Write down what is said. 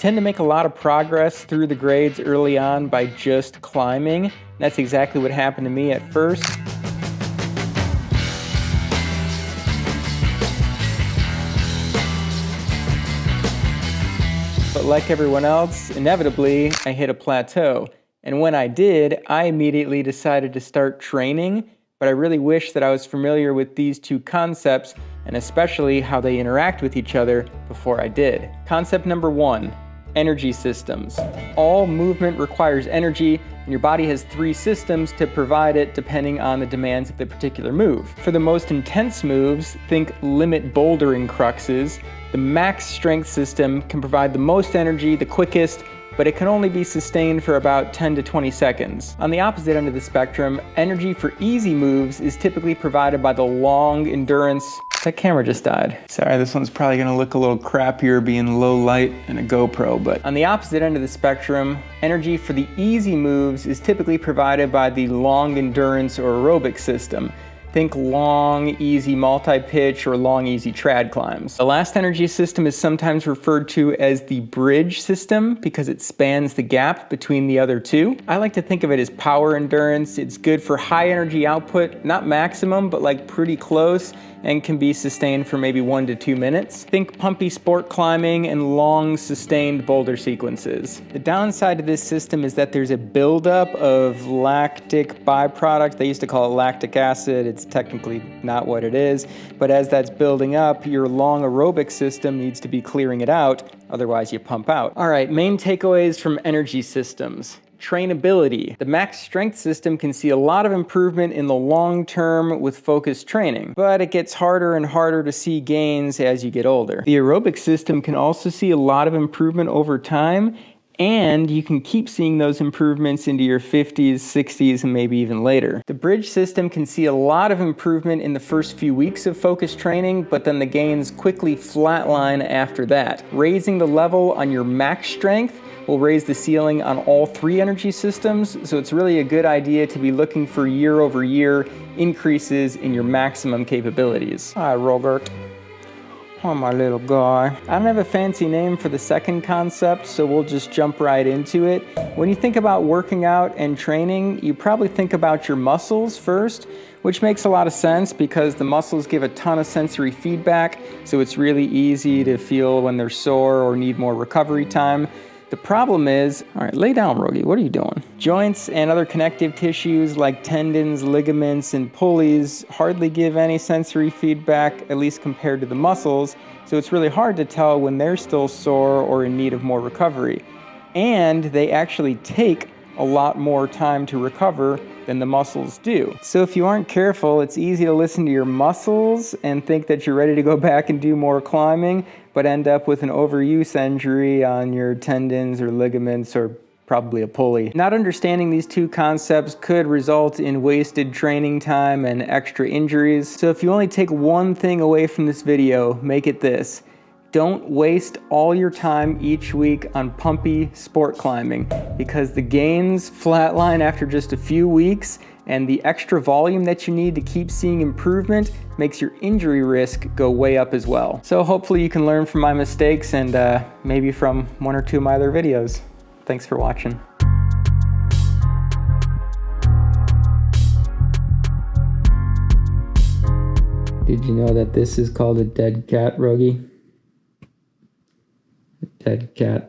tend to make a lot of progress through the grades early on by just climbing. That's exactly what happened to me at first. But like everyone else, inevitably, I hit a plateau. And when I did, I immediately decided to start training, but I really wish that I was familiar with these two concepts, and especially how they interact with each other before I did. Concept number 1, energy systems. All movement requires energy, and your body has 3 systems to provide it depending on the demands of the particular move. For the most intense moves, think limit bouldering cruxes. The max strength system can provide the most energy the quickest, but it can only be sustained for about 10 to 20 seconds. On the opposite end of the spectrum, energy for easy moves is typically provided by the long endurance. That camera just died. Sorry, this one's probably gonna look a little crappier being low light and a GoPro, but on the opposite end of the spectrum, energy for the easy moves is typically provided by the long endurance or aerobic system. Think long, easy multi-pitch or long, easy trad climbs. The last energy system is sometimes referred to as the bridge system because it spans the gap between the other two. I like to think of it as power endurance. It's good for high energy output, not maximum, but like pretty close, and can be sustained for maybe 1 to 2 minutes. Think pumpy sport climbing and long sustained boulder sequences. The downside to this system is that there's a buildup of lactic byproduct. They used to call it lactic acid. It's technically not what it is, but as that's building up, your long aerobic system needs to be clearing it out, otherwise you pump out. All right, main takeaways from energy systems. Trainability. The max strength system can see a lot of improvement in the long term with focused training, but it gets harder and harder to see gains as you get older. The aerobic system can also see a lot of improvement over time, and you can keep seeing those improvements into your 50s, 60s, and maybe even later. The bridge system can see a lot of improvement in the first few weeks of focused training, but then the gains quickly flatline after that. Raising the level on your max strength will raise the ceiling on all 3 energy systems, so it's really a good idea to be looking for year-over-year increases in your maximum capabilities. Hi, Robert. Oh, my little guy. I don't have a fancy name for the second concept, so we'll just jump right into it. When you think about working out and training, you probably think about your muscles first, which makes a lot of sense because the muscles give a ton of sensory feedback, so it's really easy to feel when they're sore or need more recovery time. The problem is, all right, lay down, Rogie, what are you doing? Joints and other connective tissues like tendons, ligaments, and pulleys hardly give any sensory feedback, at least compared to the muscles, so it's really hard to tell when they're still sore or in need of more recovery. And they actually take a lot more time to recover than the muscles do. So if you aren't careful, it's easy to listen to your muscles and think that you're ready to go back and do more climbing, but end up with an overuse injury on your tendons or ligaments or probably a pulley. Not understanding these two concepts could result in wasted training time and extra injuries. So if you only take one thing away from this video, make it this. Don't waste all your time each week on pumpy sport climbing because the gains flatline after just a few weeks, and the extra volume that you need to keep seeing improvement makes your injury risk go way up as well. So hopefully you can learn from my mistakes and maybe from 1 or 2 of my other videos. Thanks for watching. Did you know that this is called a dead cat, Rogie? Dead cat.